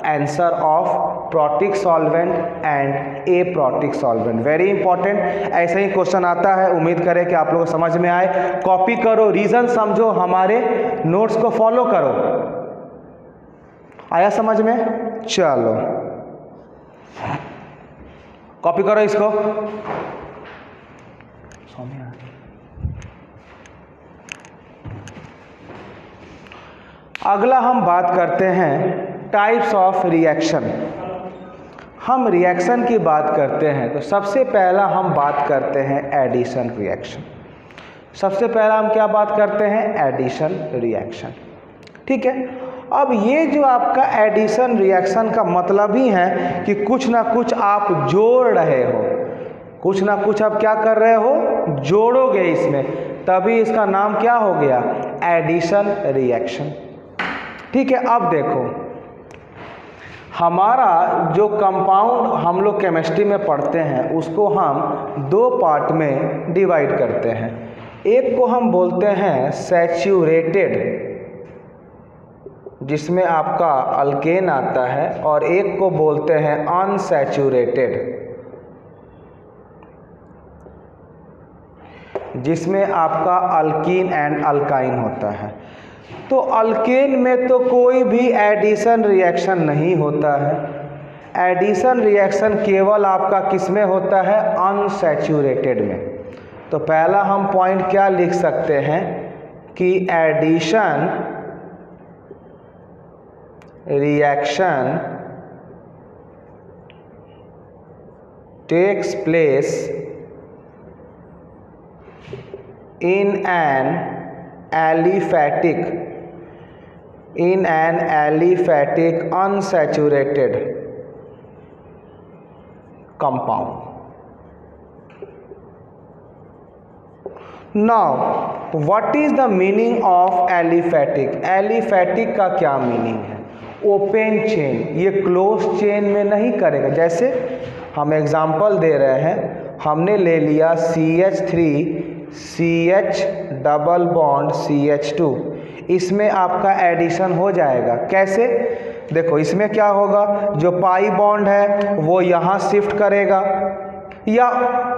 answer of protic solvent and A protic solvent. Very important, ऐसे ही क्वेश्चन आता है, उम्मीद करें कि आप लोगों को समझ में आए। कॉपी करो, रीजन समझो, हमारे नोट्स को फॉलो करो। आया समझ में? चलो कॉपी करो इसको। अगला हम बात करते हैं टाइप्स ऑफ रिएक्शन। हम रिएक्शन की बात करते हैं तो सबसे पहला हम बात करते हैं एडिशन रिएक्शन। सबसे पहला हम क्या बात करते हैं? Addition reaction. ठीक है, अब ये जो आपका एडिशन रिएक्शन का मतलब ही है कि कुछ ना कुछ आप जोड़ रहे हो, कुछ ना कुछ आप क्या कर रहे हो? जोड़ोगे इसमें, तभी इसका नाम क्या हो गया? Addition reaction. ठीक है, अब देखो हमारा जो कंपाउंड हम लोग केमिस्ट्री में पढ़ते हैं उसको हम दो पार्ट में डिवाइड करते हैं। एक को हम बोलते हैं सैचुरेटेड, जिसमें आपका अल्केन आता है, और एक को बोलते हैं अनसैचुरेटेड, जिसमें आपका अल्कीन एंड अल्काइन होता है। तो अल्केन में तो कोई भी एडिशन रिएक्शन नहीं होता है, एडिशन रिएक्शन केवल आपका किस में होता है, अनसैचुरेटेड में। तो पहला हम पॉइंट क्या लिख सकते हैं कि addition reaction takes place in an aliphatic unsaturated compound. Now what is the meaning of aliphatic? aliphatic का क्या मीनिंग है? ओपन चेन, ये क्लोज चेन में नहीं करेगा। जैसे हम एग्जांपल दे रहे हैं, हमने ले लिया CH3CH डबल बॉन्ड CH2, इसमें आपका एडिशन हो जाएगा। कैसे? देखो इसमें क्या होगा, जो पाई बॉन्ड है वो यहाँ शिफ्ट करेगा या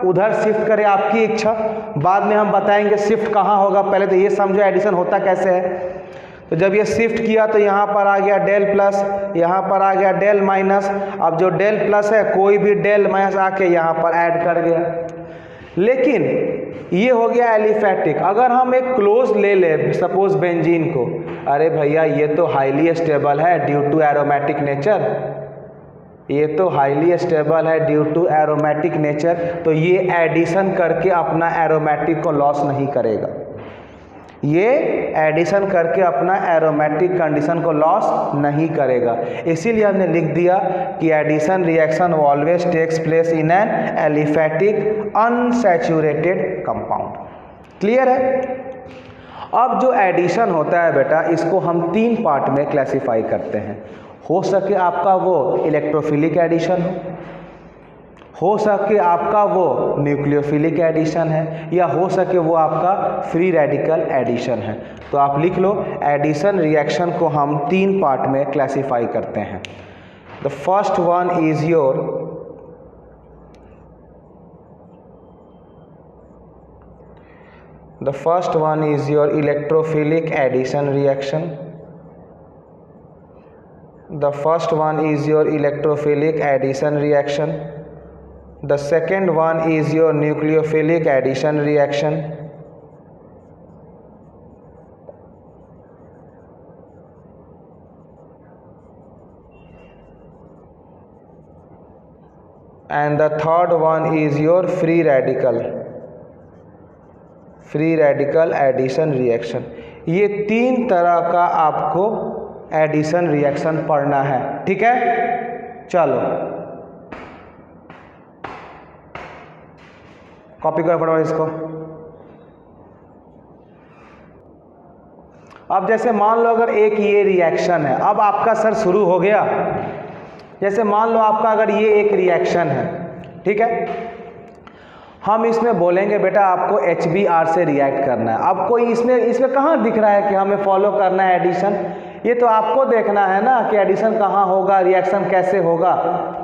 उधर शिफ्ट करे, आपकी इच्छा। बाद में हम बताएंगे शिफ्ट कहाँ होगा, पहले तो ये समझो एडिशन होता कैसे है। तो जब ये शिफ्ट किया तो यहाँ पर आ गया डेल प्लस, यहाँ पर आ गया डेल माइनस। अब जो डेल प्लस है कोई भी डेल माइनस आके यहाँ पर ऐड कर गया। लेकिन ये हो गया एलिफैटिक। अगर हम एक क्लोज ले ले सपोज बेंजीन को, अरे भैया ये तो हाईली स्टेबल है ड्यू टू एरोमेटिक नेचर, ये तो हाईली स्टेबल है ड्यू टू एरोमेटिक नेचर, तो ये एडिशन करके अपना एरोमेटिक को लॉस नहीं करेगा, ये एडिशन करके अपना एरोमेटिक कंडीशन को लॉस नहीं करेगा। इसीलिए हमने लिख दिया कि addition reaction always takes place in an aliphatic unsaturated compound. Clear है? अब जो एडिशन होता है बेटा, इसको हम 3 पार्ट में क्लासिफाई करते हैं। हो सके आपका वो इलेक्ट्रोफिलिक एडिशन हो सके आपका वो न्यूक्लियोफिलिक एडिशन है, या हो सके वो आपका फ्री रेडिकल एडिशन है। तो आप लिख लो, एडिशन रिएक्शन को हम 3 पार्ट में क्लासिफाई करते हैं। The first one is your electrophilic addition reaction. The first one is your electrophilic addition reaction. The second one is your nucleophilic addition reaction. And the third one is your free radical addition reaction. ये 3 तरह का आपको addition reaction पढ़ना है, ठीक है? चलो copy करो फटाफट इसको। अब जैसे मान लो अगर एक ये रिएक्शन है, अब आपका सर शुरू हो गया। जैसे मान लो आपका अगर ये एक रिएक्शन है, ठीक है, हम इसमें बोलेंगे बेटा आपको HBr से रिएक्ट करना है। अब कोई इसमें कहाँ दिख रहा है कि हमें फॉलो करना है एडिशन? ये तो आपको देखना है ना कि एडिशन कहाँ होगा, रिएक्शन कैसे होगा।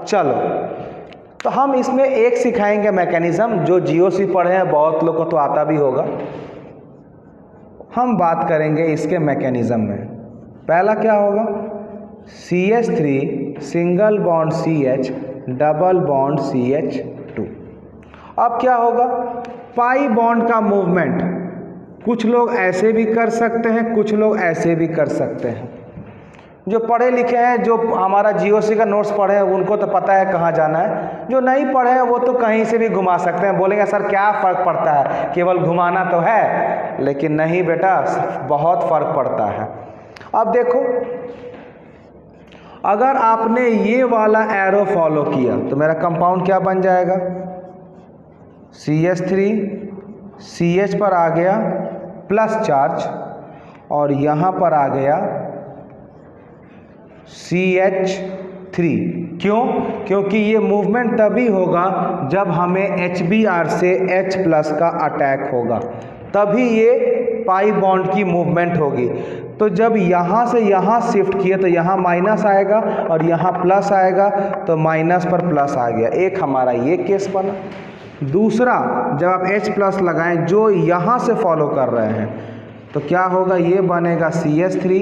चलो तो हम इसमें एक सिखाएंगे मैकेनिज्म, जो GOC पढ़े हैं बहुत लोग को तो आता भी होगा। हम बात करेंगे इसके मैकेनिज्म में। पहला क्या होगा, CH3 single bond CH double bond CH2। अब क्या होगा, पाई बॉन्ड का मूवमेंट कुछ लोग ऐसे भी कर सकते हैं, कुछ लोग ऐसे भी कर सकते हैं। जो पढ़े लिखे हैं, जो हमारा GOC का नोट्स पढ़े हैं, उनको तो पता है कहाँ जाना है। जो नहीं पढ़े हैं वो तो कहीं से भी घुमा सकते हैं। बोलेंगे सर क्या फ़र्क पड़ता है, केवल घुमाना तो है। लेकिन नहीं बेटा, बहुत फ़र्क पड़ता है। अब देखो, अगर आपने ये वाला एरो फॉलो किया तो मेरा कंपाउंड क्या बन जाएगा, CH3 CH पर आ गया प्लस चार्ज, और यहाँ पर आ गया CH3। क्यों? क्योंकि ये मूवमेंट तभी होगा जब हमें HBr से H+ का अटैक होगा, तभी ये पाई बॉन्ड की मूवमेंट होगी। तो जब यहाँ से यहाँ शिफ्ट किए तो यहाँ माइनस आएगा और यहाँ प्लस आएगा, तो माइनस पर प्लस आ गया। एक हमारा ये केस बना। दूसरा, जब आप H प्लस लगाएं जो यहाँ से फॉलो कर रहे हैं, तो क्या होगा, ये बनेगा CH3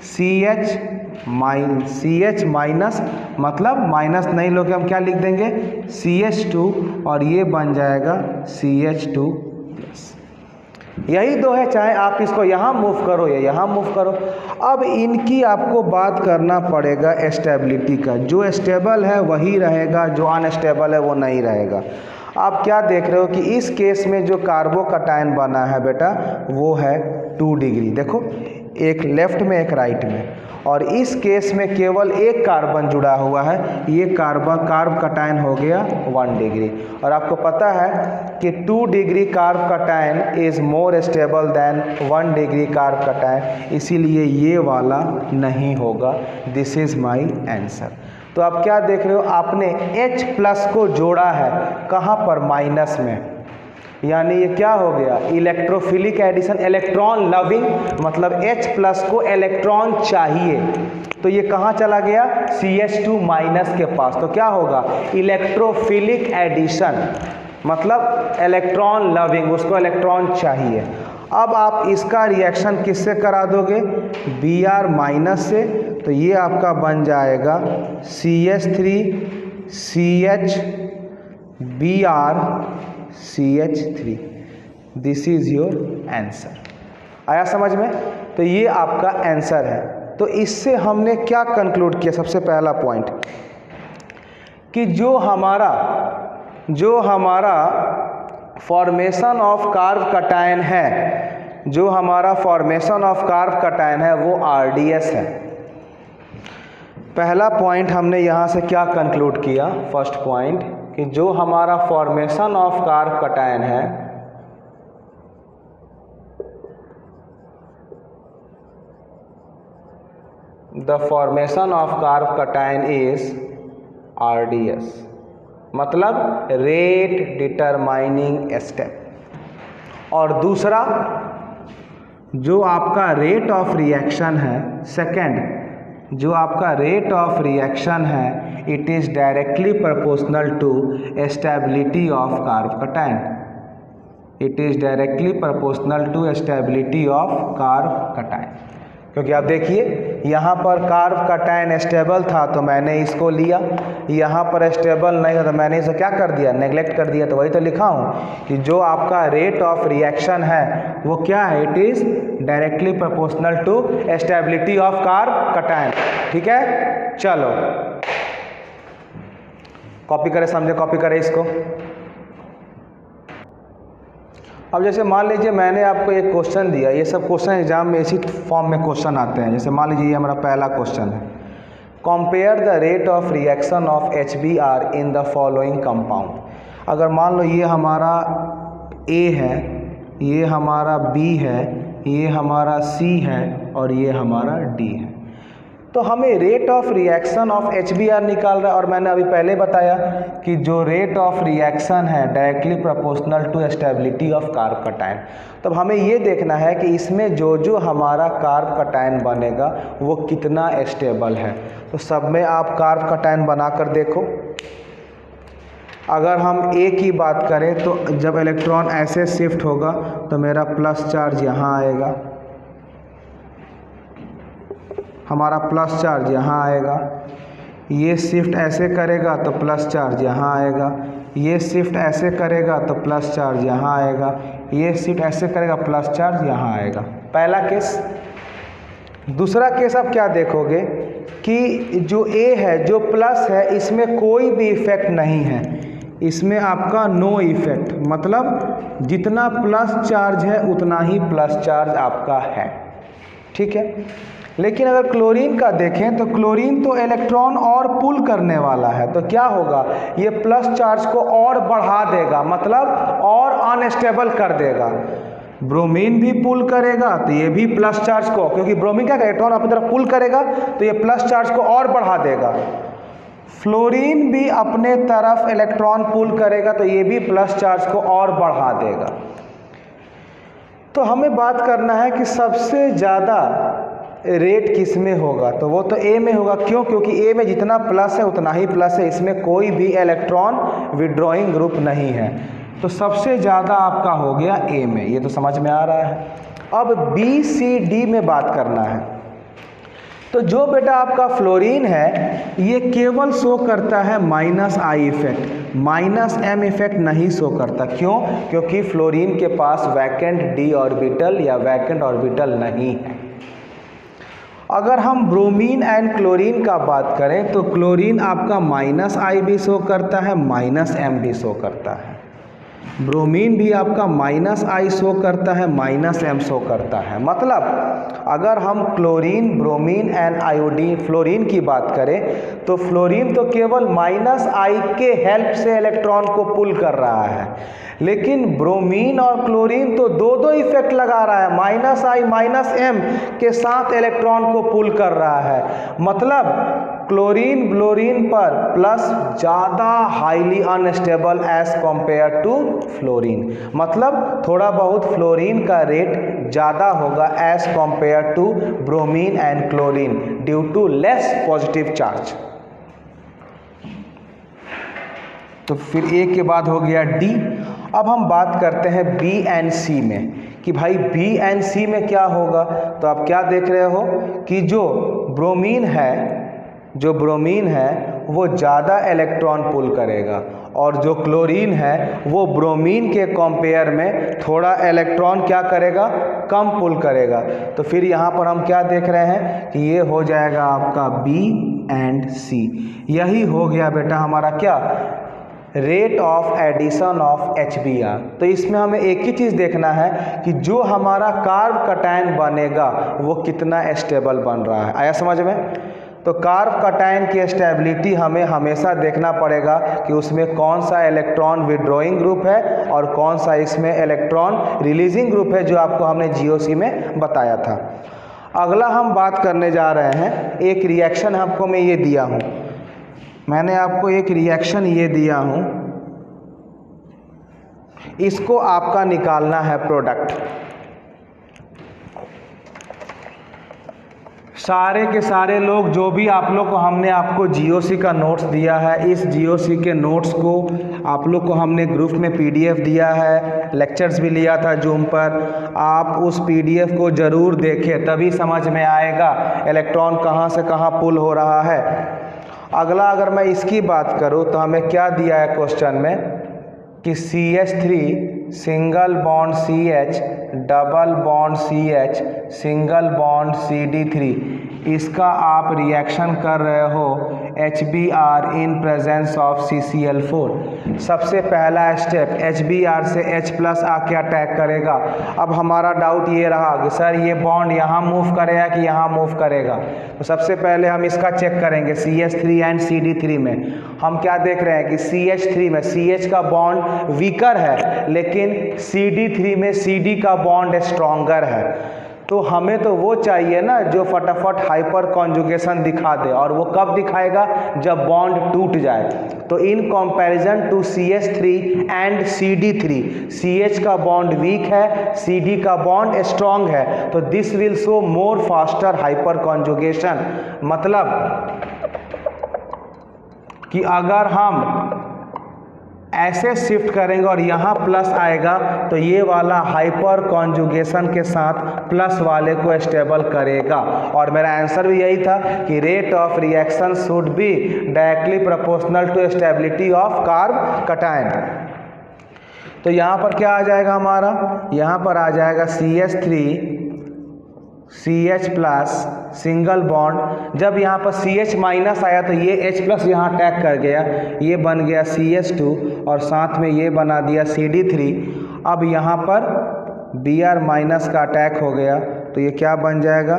CH माइनस, मतलब माइनस नहीं लोगे हम क्या लिख देंगे CH2, और ये बन जाएगा CH2 प्लस। यही दो है, चाहे आप इसको यहाँ मूव करो या यहाँ मूव करो। अब इनकी आपको बात करना पड़ेगा स्टेबिलिटी का। जो स्टेबल है वही रहेगा, जो अनस्टेबल है वो नहीं रहेगा। आप क्या देख रहे हो कि इस केस में जो कार्बोकटायन बना है बेटा वो है 2 डिग्री, देखो एक लेफ्ट में एक राइट में, और इस केस में केवल एक कार्बन जुड़ा हुआ है, ये कार्बोकटायन हो गया 1 डिग्री। और आपको पता है कि 2 degree carbocation is more stable then 1 degree carbocation, इसीलिए ये वाला नहीं होगा। This is my answer. तो आप क्या देख रहे हो, आपने H प्लस को जोड़ा है कहाँ पर, माइनस में, यानी ये क्या हो गया इलेक्ट्रोफिलिक एडिशन, इलेक्ट्रॉन लविंग, मतलब H प्लस को इलेक्ट्रॉन चाहिए, तो ये कहाँ चला गया CH2 माइनस के पास। तो क्या होगा इलेक्ट्रोफिलिक एडिशन, मतलब इलेक्ट्रॉन लविंग, उसको इलेक्ट्रॉन चाहिए। अब आप इसका रिएक्शन किससे करा दोगे, Br माइनस से, तो ये आपका बन जाएगा CH3 CH Br CH3। This is your answer. आया समझ में? तो ये आपका आंसर है। तो इससे हमने क्या कंक्लूड किया, सबसे पहला पॉइंट कि जो हमारा फॉर्मेशन ऑफ कार्बोकटायन है, जो हमारा फॉर्मेशन ऑफ कार्बोकटायन है वो RDS है। पहला पॉइंट हमने यहाँ से क्या कंक्लूड किया, फर्स्ट पॉइंट, कि जो हमारा फॉर्मेशन ऑफ कार्बोकटायन है the formation of carbocation is RDS, मतलब रेट डिटरमाइनिंग स्टेप। और दूसरा, जो आपका रेट ऑफ रिएक्शन है, सेकंड जो आपका रेट ऑफ रिएक्शन है, it is directly proportional to stability of carbocation. It is directly proportional to stability of carbocation. क्योंकि आप देखिए यहाँ पर कार्बोकटायन स्टेबल था तो मैंने इसको लिया, यहाँ पर स्टेबल नहीं था तो मैंने इसे क्या कर दिया, नेग्लेक्ट कर दिया। तो वही तो लिखा हूँ कि जो आपका रेट ऑफ रिएक्शन है वो क्या है, it is directly proportional to stability of carbocation. ठीक है, चलो कॉपी करें, समझे, कॉपी करें इसको। अब जैसे मान लीजिए मैंने आपको एक क्वेश्चन दिया, ये सब क्वेश्चन एग्जाम में इसी फॉर्म में क्वेश्चन आते हैं। जैसे मान लीजिए ये हमारा पहला क्वेश्चन है, compare the rate of reaction of HBr in the following compound. अगर मान लो ये हमारा A है, ये हमारा B है, ये हमारा C है और ये हमारा D है, तो हमें rate of reaction of HBr निकाल रहा है। और मैंने अभी पहले बताया कि जो रेट ऑफ रिएक्शन है directly proportional to stability of carbocation. तब हमें ये देखना है कि इसमें जो जो हमारा कार्बोकटायन बनेगा वो कितना स्टेबल है। तो सब में आप कार्बोकटायन बनाकर देखो। अगर हम A की बात करें तो जब इलेक्ट्रॉन ऐसे शिफ्ट होगा तो मेरा प्लस चार्ज यहाँ आएगा, हमारा प्लस चार्ज यहाँ आएगा। ये शिफ्ट ऐसे करेगा तो प्लस चार्ज यहाँ आएगा, ये शिफ्ट ऐसे करेगा तो प्लस चार्ज यहाँ आएगा, ये शिफ्ट ऐसे करेगा प्लस चार्ज यहाँ आएगा। पहला केस। दूसरा केस आप क्या देखोगे कि जो A है, जो प्लस है, इसमें कोई भी इफेक्ट नहीं है, इसमें आपका नो इफेक्ट, मतलब जितना प्लस चार्ज है उतना ही प्लस चार्ज आपका है। ठीक है, लेकिन अगर क्लोरीन का देखें तो क्लोरीन तो इलेक्ट्रॉन और पुल करने वाला है, तो क्या होगा, ये प्लस चार्ज को और बढ़ा देगा, मतलब और अनस्टेबल कर देगा। ब्रोमीन भी पुल करेगा तो ये भी प्लस चार्ज को, क्योंकि ब्रोमीन का इलेक्ट्रॉन अपनी तरफ पुल करेगा तो ये प्लस चार्ज को और बढ़ा देगा। फ्लोरीन भी अपने तरफ इलेक्ट्रॉन पुल करेगा तो ये भी प्लस चार्ज को और बढ़ा देगा। तो हमें बात करना है कि सबसे ज़्यादा रेट किस में होगा, तो वो तो ए में होगा। क्यों? क्योंकि ए में जितना प्लस है उतना ही प्लस है, इसमें कोई भी इलेक्ट्रॉन विड्रॉइंग ग्रुप नहीं है, तो सबसे ज़्यादा आपका हो गया ए में। ये तो समझ में आ रहा है। अब बी सी डी में बात करना है। तो जो बेटा आपका फ्लोरीन है ये केवल शो करता है minus I effect, minus M effect नहीं शो करता। क्यों? क्योंकि फ्लोरीन के पास वैकेंट डी ऑर्बिटल या वैकेंट ऑर्बिटल नहीं है। अगर हम ब्रोमीन एंड क्लोरीन का बात करें तो क्लोरीन आपका माइनस आई भी शो करता है, माइनस एम भी शो करता है। ब्रोमीन भी आपका माइनस आई शो करता है, माइनस एम शो करता है। मतलब अगर हम chlorine, bromine and iodine, fluorine की बात करें तो फ्लोरीन तो केवल माइनस आई के हेल्प से इलेक्ट्रॉन को पुल कर रहा है, लेकिन ब्रोमीन और क्लोरीन तो दो इफेक्ट लगा रहा है, माइनस आई माइनस एम के साथ इलेक्ट्रॉन को पुल कर रहा है। मतलब क्लोरीन ब्लोरीन पर प्लस ज़्यादा highly unstable as compare to fluorine. मतलब थोड़ा बहुत फ्लोरीन का रेट ज़्यादा होगा as compare to bromine and chlorine due to less positive charge. तो फिर ए के बाद हो गया डी। अब हम बात करते हैं बी एंड सी में कि भाई बी एंड सी में क्या होगा। तो आप क्या देख रहे हो कि जो ब्रोमीन है वो ज़्यादा इलेक्ट्रॉन पुल करेगा और जो क्लोरीन है वो ब्रोमीन के कंपेयर में थोड़ा इलेक्ट्रॉन क्या करेगा, कम पुल करेगा। तो फिर यहाँ पर हम क्या देख रहे हैं कि ये हो जाएगा आपका बी एंड सी। यही हो गया बेटा हमारा क्या, rate of addition of HBr। तो इसमें हमें एक ही चीज़ देखना है कि जो हमारा कार्ब कटायन बनेगा वो कितना स्टेबल बन रहा है। आया समझ में? तो कार्ब कटायन की स्टेबिलिटी हमें हमेशा देखना पड़ेगा कि उसमें कौन सा इलेक्ट्रॉन विड्रॉइंग ग्रुप है और कौन सा इसमें इलेक्ट्रॉन रिलीजिंग ग्रुप है, जो आपको हमने GOC में बताया था। अगला हम बात करने जा रहे हैं, एक रिएक्शन आपको मैं ये दिया हूँ, मैंने आपको एक रिएक्शन ये दिया हूँ, इसको आपका निकालना है प्रोडक्ट। सारे के सारे लोग जो भी आप लोग को हमने आपको GOC का नोट्स दिया है, इस GOC के नोट्स को आप लोग को हमने ग्रुप में PDF दिया है, लेक्चर्स भी लिया था जूम पर। आप उस PDF को ज़रूर देखें, तभी समझ में आएगा इलेक्ट्रॉन कहाँ से कहाँ पुल हो रहा है। अगला अगर मैं इसकी बात करूँ तो हमें क्या दिया है क्वेश्चन में कि CH3 single bond CH double bond CH single bond CD3, इसका आप रिएक्शन कर रहे हो HBr in presence of CCl4। सबसे पहला स्टेप HBr से H+ आके अटैक करेगा। अब हमारा डाउट ये रहा कि सर ये बॉन्ड यहाँ मूव करेगा कि यहाँ मूव करेगा। तो सबसे पहले हम इसका चेक करेंगे CH3 एंड CD3 में। हम क्या देख रहे हैं कि CH3 में CH का बॉन्ड वीकर है, लेकिन CD3 में CD का बॉन्ड स्ट्रॉन्गर है। तो हमें तो वो चाहिए ना जो फटाफट हाइपर कॉन्जुगेशन दिखा दे, और वो कब दिखाएगा, जब बॉन्ड टूट जाए। तो in comparison to CH3 and CD3, CH का बॉन्ड वीक है, CD का बॉन्ड स्ट्रॉन्ग है, तो this will show more faster hyperconjugation. मतलब कि अगर हम ऐसे शिफ्ट करेंगे और यहाँ प्लस आएगा तो ये वाला हाइपर कॉन्जुगेशन के साथ प्लस वाले को स्टेबल करेगा। और मेरा आंसर भी यही था कि rate of reaction should be directly proportional to stability of carbocation. तो यहाँ पर क्या आ जाएगा हमारा, यहाँ पर आ जाएगा CH3 CH+ सिंगल बॉन्ड। जब यहाँ पर CH- आया तो ये H+ यहाँ अटैक कर गया, ये बन गया CH2 और साथ में ये बना दिया CD3। अब यहाँ पर Br- का अटैक हो गया तो ये क्या बन जाएगा,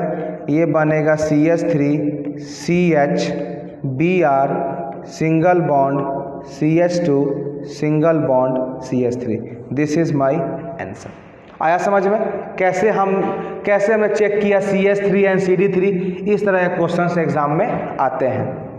ये बनेगा CH3 CH Br single bond CH2 single bond CH3। This is my answer. आया समझ में? कैसे हमने चेक किया CH3 एंड CD3, इस तरह के क्वेश्चन एग्जाम में आते हैं।